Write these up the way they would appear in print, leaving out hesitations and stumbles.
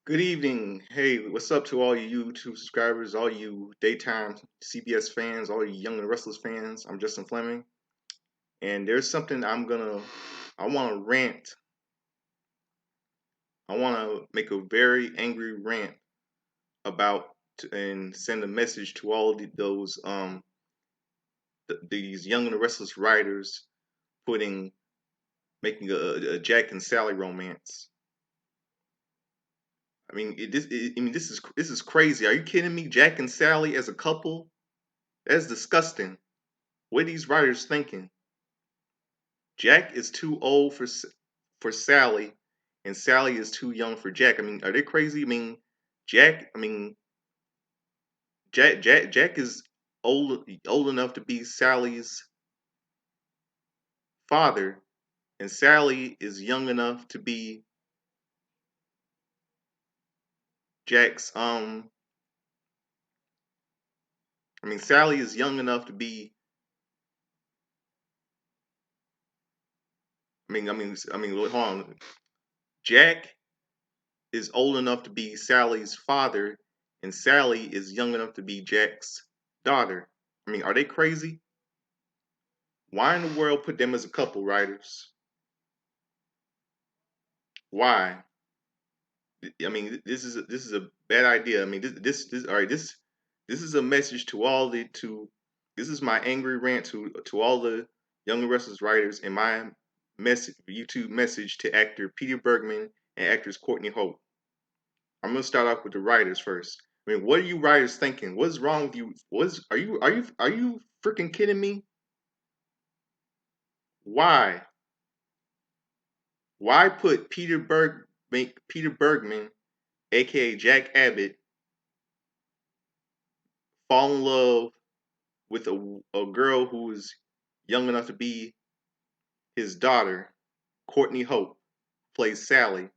Good evening. Hey, what's up to all you YouTube subscribers, all you daytime CBS fans, all you Young and Restless fans? I'm Justin Fleming, and there's something I want to rant. I want to make a very angry rant about and send a message to all of those these Young and Restless writers putting making a Jack and Sally romance. This is crazy. Are you kidding me? Jack and Sally as a couple? That's disgusting. What are these writers thinking? Jack is too old for Sally, and Sally is too young for Jack. I mean, are they crazy? Jack. I mean, Jack is old enough to be Sally's father, and Sally is young enough to be Jack's. Sally is young enough to be. Hold on. Jack is old enough to be Sally's father, and Sally is young enough to be Jack's daughter. Are they crazy? Why in the world put them as a couple, writers? Why? This is a bad idea. All right. This is a message to all the to. This is my angry rant to all the Young and Restless writers, and my message YouTube message to actor Peter Bergman and actress Courtney Hope. I'm gonna start off with the writers first. What are you writers thinking? What's wrong with you? What's are you freaking kidding me? Why? Why put make Peter Bergman, aka Jack Abbott, fall in love with a girl who is young enough to be his daughter? Courtney Hope plays Sally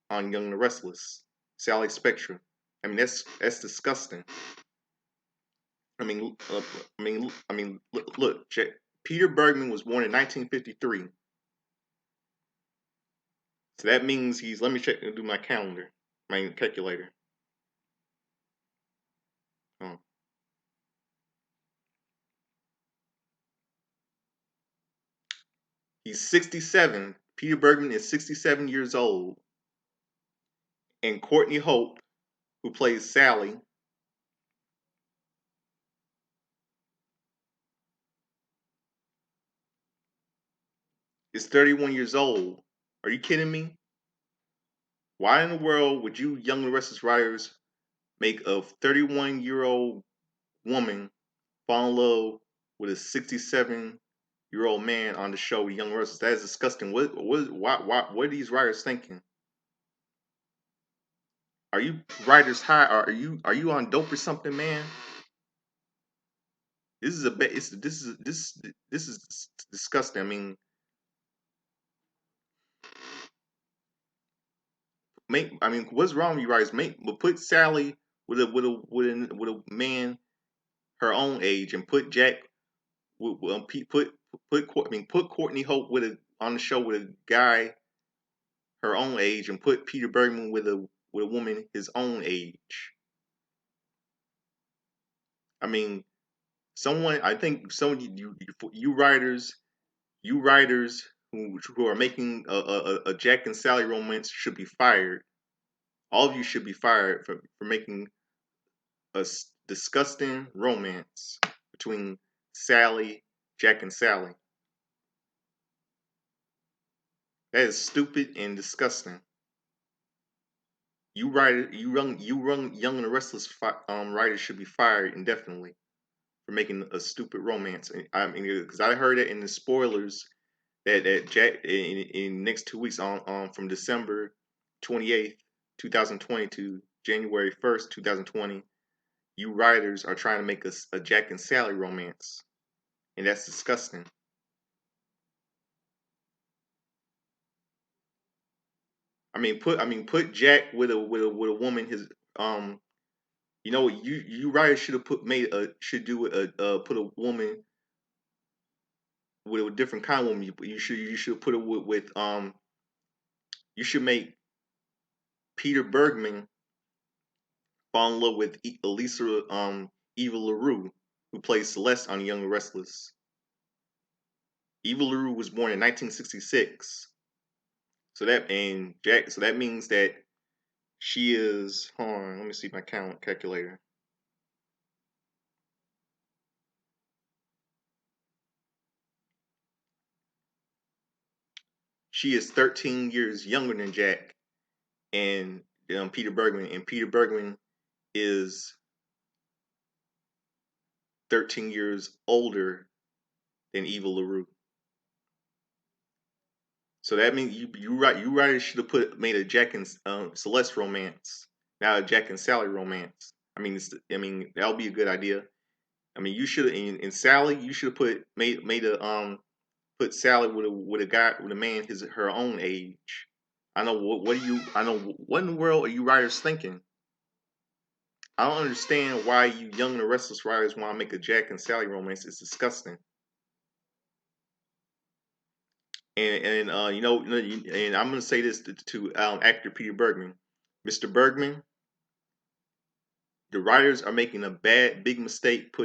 on Young and the Restless. Sally Spectra. That's disgusting. Look, Peter Bergman was born in 1953. So that means he's, let me check and do my calendar, my calculator. Oh. He's 67. Peter Bergman is 67 years old. And Courtney Hope, who plays Sally, is 31 years old. Are you kidding me? Why in the world would you Young and Restless writers make a 31-year-old woman fall in love with a 67-year-old man on the show Young and Restless? That is disgusting. What are these writers thinking? Are you writers high? Are you on dope or something, man? This is a this is disgusting. What's wrong with you writers? Put Sally with a man her own age, and put Jack put Courtney Hope with a on the show with a guy her own age, and put Peter Bergman with a woman his own age. I mean, someone I think some of you writers who are making a Jack and Sally romance should be fired. All of you should be fired for making a disgusting romance between Sally, Jack, and Sally. That is stupid and disgusting. Young and the Restless writers should be fired indefinitely for making a stupid romance. Because I heard it in the spoilers that Jack in next 2 weeks on from December 28th, 2020 to January 1st, 2020, you writers are trying to make a Jack and Sally romance, and that's disgusting. Put Jack with a woman his um you writers should have put a woman with a different kind of woman. You should put it with you should make Peter Bergman fall in love with Elisa Eva LaRue, who plays Celeste on Young and Restless. Eva LaRue was born in 1966. So that means that she is, hold on, let me see my calculator. She is 13 years younger than Jack and Peter Bergman, and Peter Bergman is 13 years older than Eva LaRue. So that means you writers should have made a Jack and Celeste romance, not a Jack and Sally romance. I mean that would be a good idea. I mean, you should in Sally, you should have made a put Sally with a guy with a man her own age. I know I know what in the world are you writers thinking? I don't understand why you young and restless writers want to make a Jack and Sally romance. It's disgusting. And I'm gonna say this to actor Peter Bergman, Mr. Bergman. The writers are making a big mistake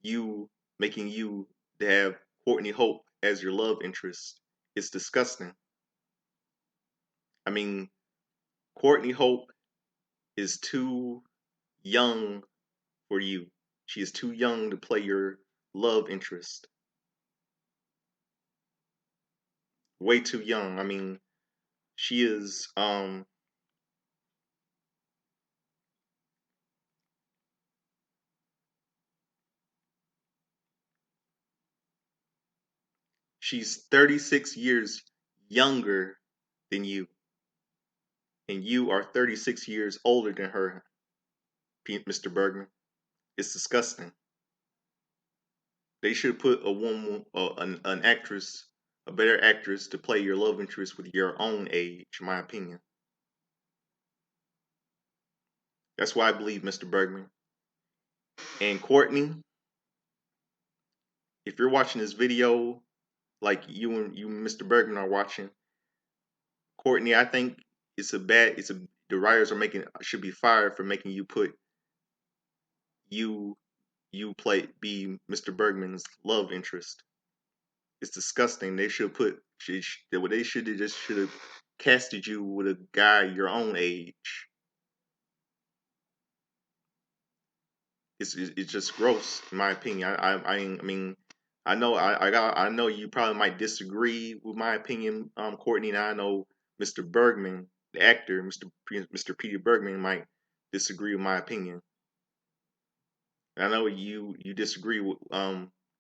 you, making you to have Courtney Hope as your love interest. It's disgusting. I mean, Courtney Hope is too young for you. She is too young to play your love interest. Way too young. I mean, she is she's 36 years younger than you, and you are 36 years older than her, Mr. Bergman. It's disgusting. They should put a woman, an actress, a better actress to play your love interest with your own age, in my opinion. That's why I believe Mr. Bergman. And Courtney, if you're watching this video, like you and Mr. Bergman are watching, Courtney, I think the writers should be fired for making you put you be Mr. Bergman's love interest. It's disgusting. They should put what they should have just should have casted you with a guy your own age. It's just gross in my opinion. I mean I know you probably might disagree with my opinion, Courtney, and I know Mr. Bergman, the actor, Mr. Peter Bergman might disagree with my opinion. And I know you disagree with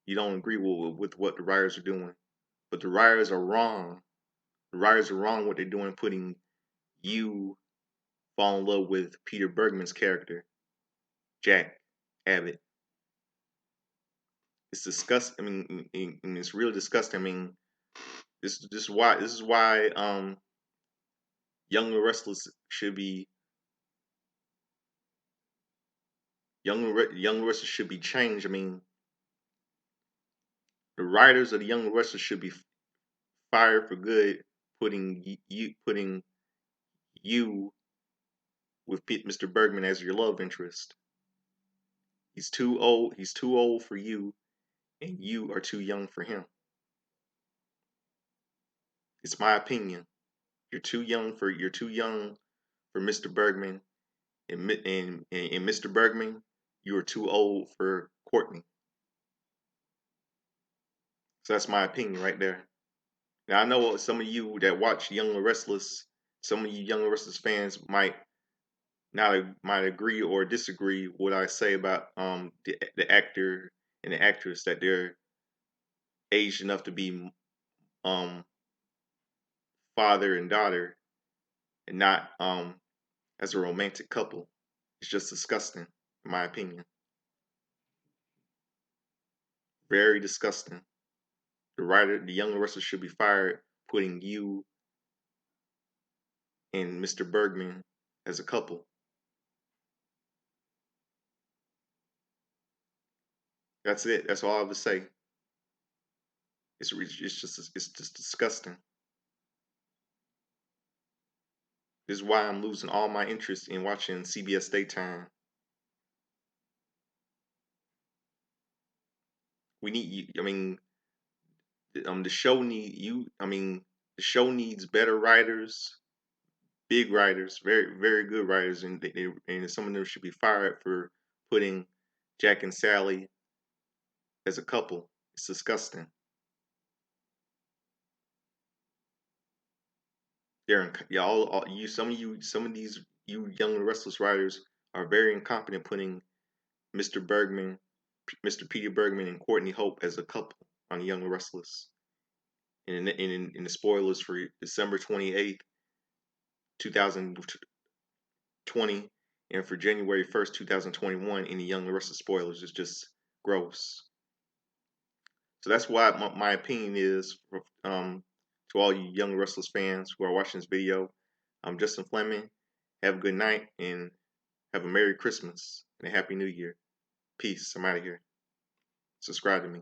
you don't agree with what the writers are doing, but the writers are wrong. The writers are wrong what they're doing, putting you fall in love with Peter Bergman's character, Jack Abbott. It's disgusting. I mean, it's really disgusting. I mean, this is why Young and Restless should be Young and Restless should be changed. I mean, the writers of the Young and Restless should be fired for good, putting you with Mr. Bergman as your love interest. He's too old. He's too old for you, and you are too young for him. It's my opinion. You're too young for Mr. Bergman, and Mr. Bergman, you are too old for Courtney. So that's my opinion right there. Now I know some of you that watch Young and Restless, some of you Young and Restless fans might agree or disagree what I say about the actor and the actress, that they're aged enough to be um father and daughter and not as a romantic couple. It's just disgusting, in my opinion. Very disgusting. The young wrestler should be fired, putting you and Mr. Bergman as a couple. That's it. That's all I have to say. It's just disgusting. This is why I'm losing all my interest in watching CBS daytime. We need, I mean, the show need you. I mean, the show needs better writers, big writers, very good writers, and and some of them should be fired for putting Jack and Sally as a couple. It's disgusting. Yeah, you, some of these you young and restless writers are very incompetent putting Mr. Bergman, Mr. Peter Bergman, and Courtney Hope as a couple on Young and Restless. And in the spoilers for December 28th, 2020, and for January 1st, 2021, in the Young and Restless spoilers is just gross. So that's why my opinion is, to all you Young and Restless fans who are watching this video, I'm Justin Fleming. Have a good night and have a Merry Christmas and a Happy New Year. Peace. I'm out of here. Subscribe to me.